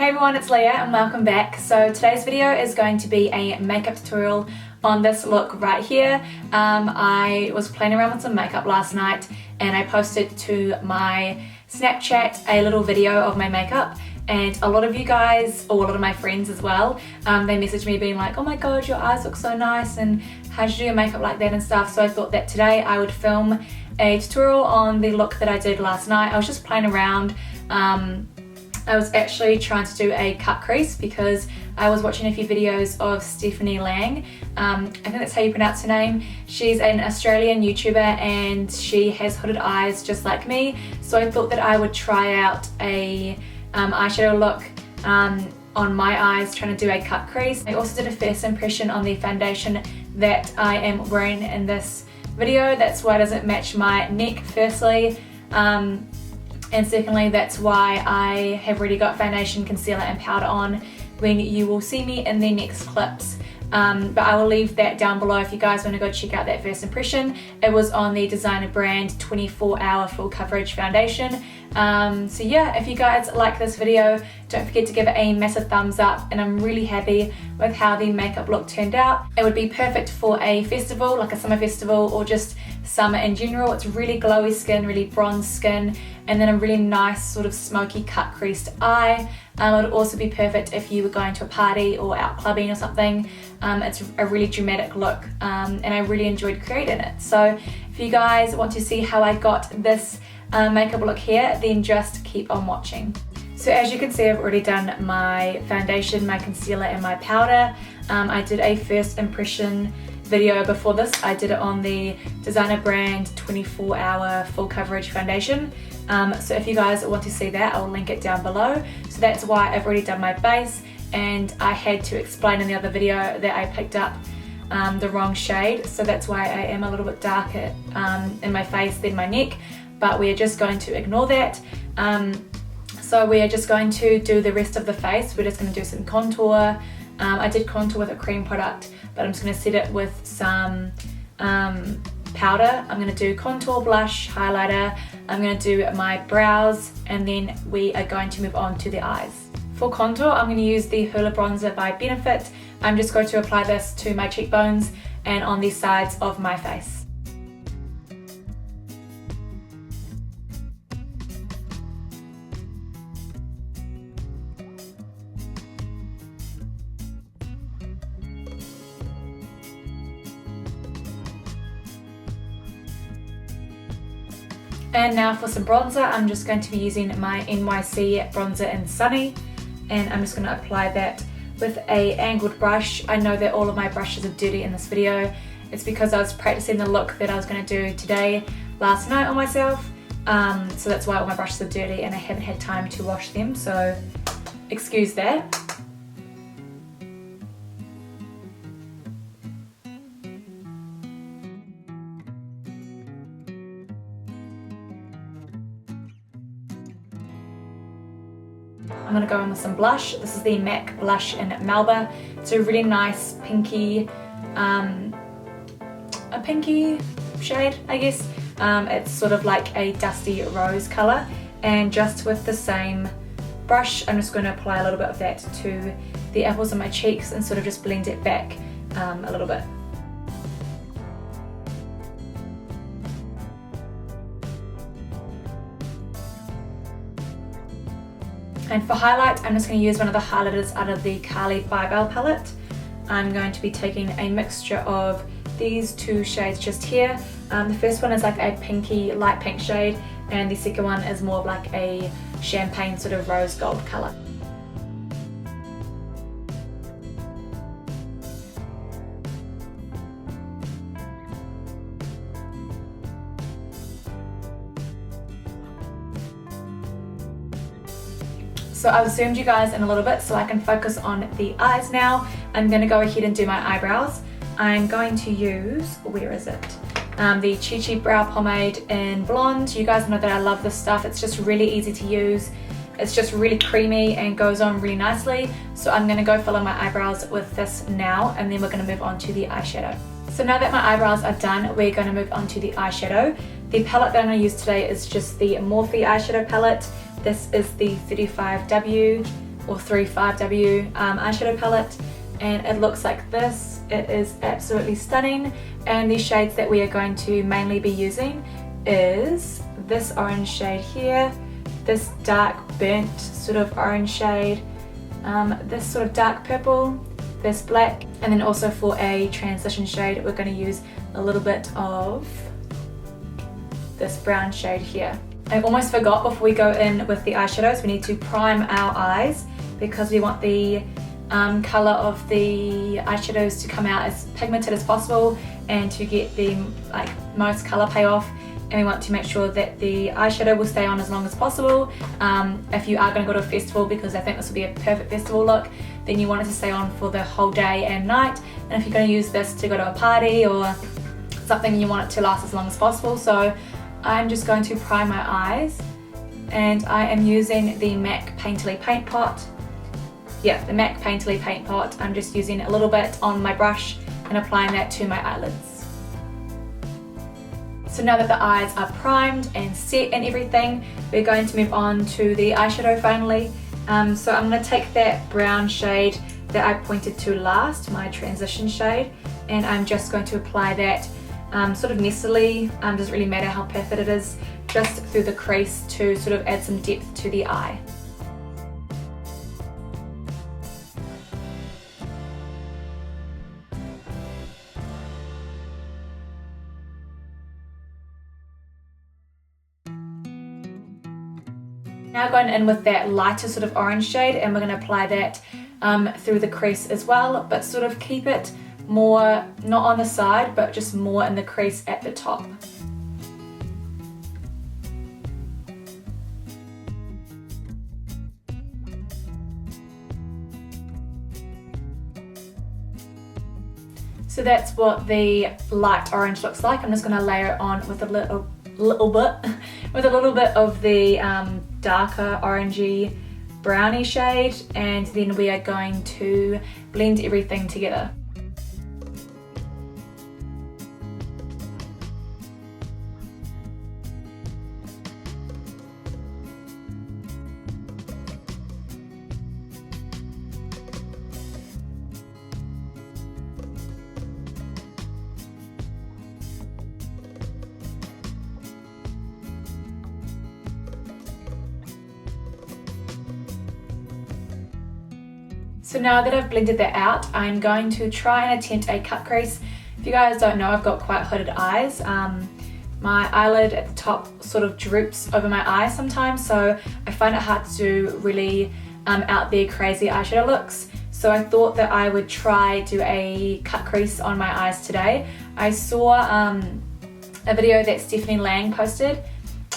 Hey everyone, it's Leah and welcome back. So today's video is going to be a makeup tutorial on this look right here. I was playing around with some makeup last night and I posted to my Snapchat a little video of my makeup, and a lot of you guys, or a lot of my friends as well, they messaged me being like, oh my god, your eyes look so nice and how'd you do your makeup like that and stuff. So I thought that today I would film a tutorial on the look that I did last night. I was just playing around. I was actually trying to do a cut crease because I was watching a few videos of Lange. I think that's how you pronounce her name. She's an Australian YouTuber and she has hooded eyes just like me. So I thought that I would try out a eyeshadow look on my eyes, trying to do a cut crease. I also did a first impression on the foundation that I am wearing in this video. That's why it doesn't match my neck, firstly. And secondly, that's why I have already got foundation, concealer and powder on when you will see me in the next clips. But I will leave that down below if you guys want to go check out that first impression. It was on the designer brand 24-hour full coverage foundation. So yeah, if you guys like this video, don't forget to give it a massive thumbs up, and I'm really happy with how the makeup look turned out. It would be perfect for a festival, like a summer festival, or just summer in general. It's really glowy skin, really bronze skin, and then a really nice sort of smoky cut creased eye. It would also be perfect if you were going to a party or out clubbing or something. It's a really dramatic look, and I really enjoyed creating it. So if you guys want to see how I got this makeup look here, then just keep on watching. So as you can see, I've already done my foundation, my concealer and my powder. I did a first impression video before this. I did it on the designer brand 24-hour full coverage foundation. So if you guys want to see that, I'll link it down below. So that's why I've already done my base, and I had to explain in the other video that I picked up the wrong shade. So that's why I am a little bit darker in my face than my neck, but we are just going to ignore that. So we are just going to do the rest of the face. We're just going to do some contour. I did contour with a cream product, but I'm just going to set it with some powder. I'm going to do contour, blush, highlighter. I'm going to do my brows, and then we are going to move on to the eyes. For contour, I'm going to use the Hoola Bronzer by Benefit. I'm just going to apply this to my cheekbones and on the sides of my face. And now for some bronzer, I'm just going to be using my NYC Bronzer in Sunny, and I'm just going to apply that with a angled brush. I know that all of my brushes are dirty in this video. It's because I was practicing the look that I was going to do today last night on myself, so that's why all my brushes are dirty and I haven't had time to wash them, so excuse that. I'm going to go in with some blush. This is the MAC blush in Melba. It's a really nice pinky, a pinky shade, I guess. It's sort of like a dusty rose colour, and just with the same brush, I'm just going to apply a little bit of that to the apples of my cheeks and sort of just blend it back a little bit. And for highlight, I'm just going to use one of the highlighters out of the Carly Bybel palette. I'm going to be taking a mixture of these two shades just here. The first one is like a pinky, light pink shade, and the second one is more of like a champagne sort of rose gold colour. So I've zoomed you guys in a little bit so I can focus on the eyes now. I'm going to go ahead and do my eyebrows. I'm going to use, where is it? The Chi Chi Brow Pomade in Blonde. You guys know that I love this stuff. It's just really easy to use. It's just really creamy and goes on really nicely. So I'm going to go fill in my eyebrows with this now, and then we're going to move on to the eyeshadow. So now that my eyebrows are done, we're going to move on to the eyeshadow. The palette that I'm going to use today is just the Morphe eyeshadow palette. This is the 35W or 35W eyeshadow palette, and it looks like this. It is absolutely stunning, and the shades that we are going to mainly be using is this orange shade here, this dark burnt sort of orange shade, this sort of dark purple, this black, and then also for a transition shade we're going to use a little bit of this brown shade here. I almost forgot, before we go in with the eyeshadows, we need to prime our eyes because we want the colour of the eyeshadows to come out as pigmented as possible and to get the most colour payoff, and we want to make sure that the eyeshadow will stay on as long as possible. If you are going to go to a festival, because I think this will be a perfect festival look, then you want it to stay on for the whole day and night, and if you're going to use this to go to a party or something, you want it to last as long as possible. So I'm just going to prime my eyes, and I am using the MAC Painterly Paint Pot. Yeah, the MAC Painterly Paint Pot. I'm just using a little bit on my brush and applying that to my eyelids. So now that the eyes are primed and set and everything, we're going to move on to the eyeshadow finally. So I'm going to take that brown shade that I pointed to last, my transition shade, and I'm just going to apply that sort of nestily, doesn't really matter how perfect it is, just through the crease to sort of add some depth to the eye. Now going in with that lighter sort of orange shade, and we're going to apply that through the crease as well, but sort of keep it more, not on the side, but just more in the crease at the top. So that's what the light orange looks like. I'm just going to layer it on with a little bit of the darker orangey brownie shade, and then we are going to blend everything together. So now that I've blended that out, I'm going to try and attempt a cut crease. If you guys don't know, I've got quite hooded eyes. My eyelid at the top sort of droops over my eye sometimes, so I find it hard to do really out there crazy eyeshadow looks. So I thought that I would try do a cut crease on my eyes today. I saw a video that Stephanie Lange posted.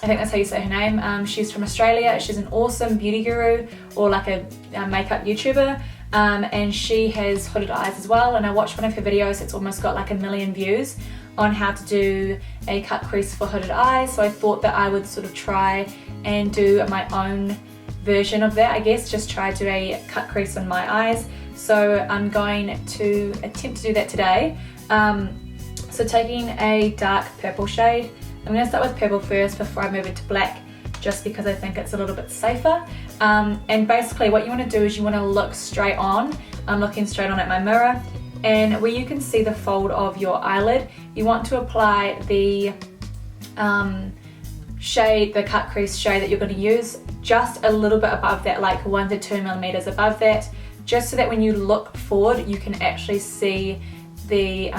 I think that's how you say her name. She's from Australia. She's an awesome beauty guru, or like a makeup YouTuber, and she has hooded eyes as well, and I watched one of her videos. It's almost got like 1 million views on how to do a cut crease for hooded eyes, so I thought that I would sort of try and do my own version of that, I guess, just try to do a cut crease on my eyes. So I'm going to attempt to do that today. So taking a dark purple shade, I'm going to start with purple first before I move into black, just because I think it's a little bit safer. And basically what you want to do is you want to look straight on. I'm looking straight on at my mirror, and where you can see the fold of your eyelid, you want to apply the shade, the cut crease shade that you're going to use, just a little bit above that, like 1 to 2 millimeters above that, just so that when you look forward you can actually see the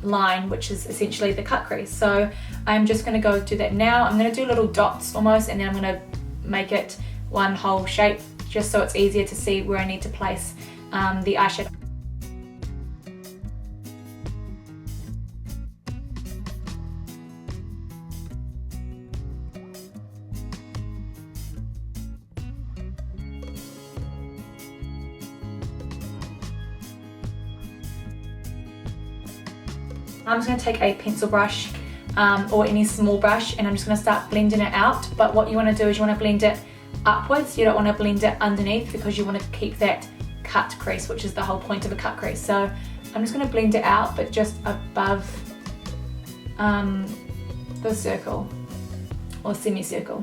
line, which is essentially the cut crease. So I'm just going to go do that now. I'm going to do little dots almost, and then I'm going to make it one whole shape, just so it's easier to see where I need to place the eyeshadow. I'm just going to take a pencil brush or any small brush, and I'm just going to start blending it out. But what you want to do is you want to blend it upwards. You don't want to blend it underneath, because you want to keep that cut crease, which is the whole point of a cut crease. So I'm just going to blend it out, but just above the circle or semicircle.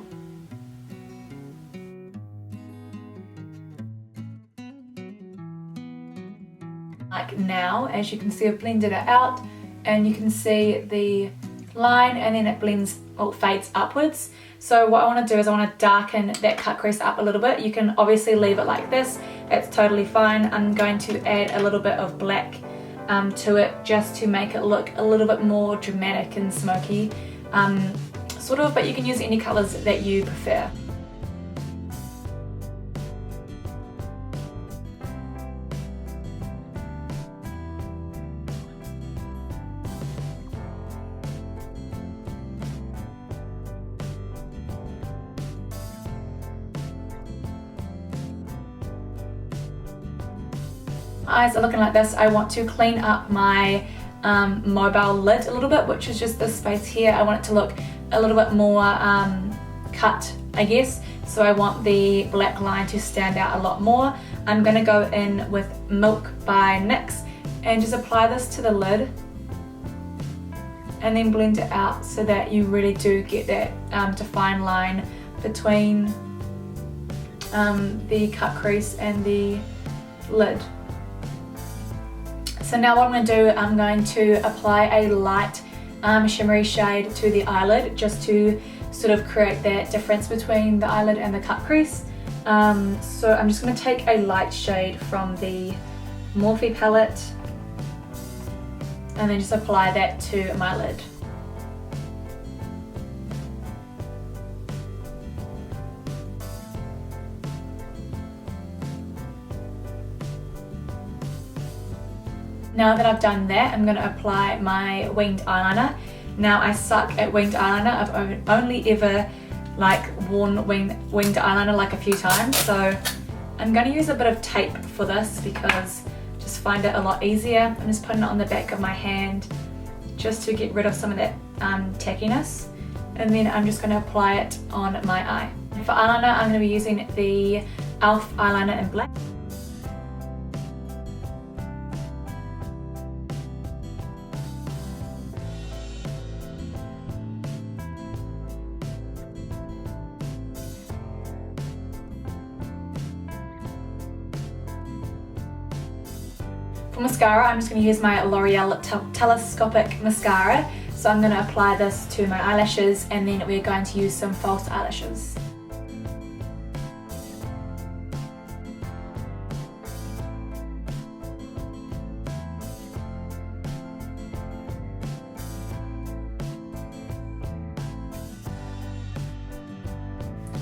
Like now, as you can see, I've blended it out and you can see the line, and then it blends or fades upwards. So what I want to do is I want to darken that cut crease up a little bit. You can obviously leave it like this, it's totally fine. I'm going to add a little bit of black to it just to make it look a little bit more dramatic and smoky, sort of, but you can use any colours that you prefer. Eyes are looking like this. I want to clean up my mobile lid a little bit, which is just this space here. I want it to look a little bit more cut, I guess. So I want the black line to stand out a lot more. I'm going to go in with Milk by NYX and just apply this to the lid and then blend it out so that you really do get that defined line between the cut crease and the lid. So now what I'm going to do, I'm going to apply a light shimmery shade to the eyelid just to sort of create that difference between the eyelid and the cut crease. So I'm just going to take a light shade from the Morphe palette and then just apply that to my lid. Now that I've done that, I'm going to apply my winged eyeliner. Now I suck at winged eyeliner. I've only ever worn winged eyeliner like a few times, so I'm going to use a bit of tape for this because I just find it a lot easier. I'm just putting it on the back of my hand just to get rid of some of that tackiness, and then I'm just going to apply it on my eye. For eyeliner, I'm going to be using the e.l.f. eyeliner in black. For mascara, I'm just going to use my L'Oreal Telescopic Mascara. So I'm going to apply this to my eyelashes and then we're going to use some false eyelashes.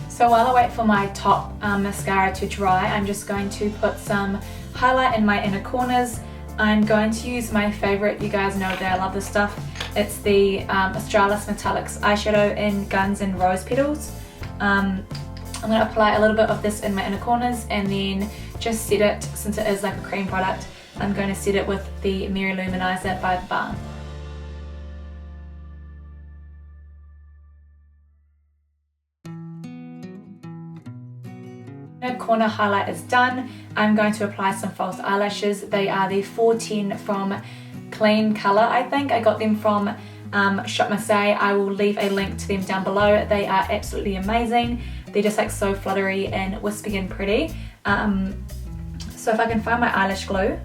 So while I wait for my top mascara to dry, I'm just going to put some highlight in my inner corners. I'm going to use my favorite, you guys know that I love this stuff. It's the Australis Metallics eyeshadow in Guns and Rose Petals. I'm going to apply a little bit of this in my inner corners and then just set it, since it is like a cream product, I'm going to set it with the Mary Luminizer by The Balm. Corner highlight is done. I'm going to apply some false eyelashes. They are the 410 from Clean Colour, I think. I got them from Shop Marseille. I will leave a link to them down below. They are absolutely amazing. They're just like so fluttery and wispy and pretty. So if I can find my eyelash glue,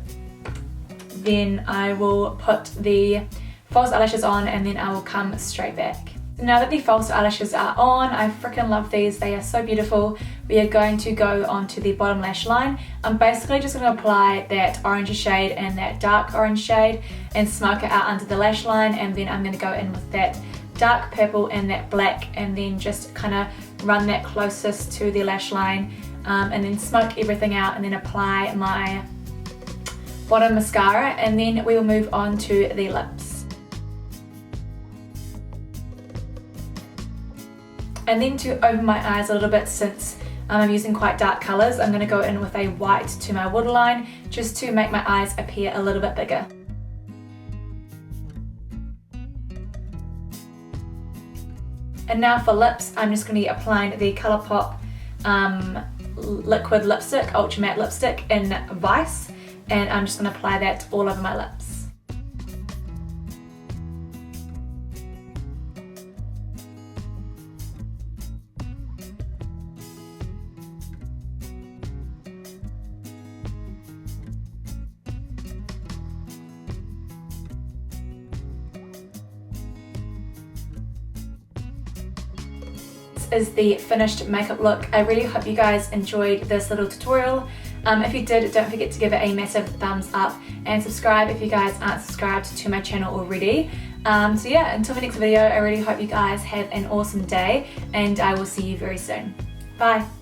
then I will put the false eyelashes on and then I will come straight back. Now that the false eyelashes are on, I freaking love these, they are so beautiful. We are going to go onto the bottom lash line. I'm basically just going to apply that orange shade and that dark orange shade and smoke it out under the lash line, and then I'm going to go in with that dark purple and that black and then just kind of run that closest to the lash line, and then smoke everything out and then apply my bottom mascara, and then we will move on to the lips. And then to open my eyes a little bit, since I'm using quite dark colours, I'm going to go in with a white to my waterline just to make my eyes appear a little bit bigger. And now for lips, I'm just going to be applying the Colourpop liquid lipstick, ultra matte lipstick in Vice, and I'm just going to apply that all over my lips. this is the finished makeup look. I really hope you guys enjoyed this little tutorial. If you did, don't forget to give it a massive thumbs up and subscribe if you guys aren't subscribed to my channel already. So yeah, until the next video, I really hope you guys have an awesome day and I will see you very soon. Bye!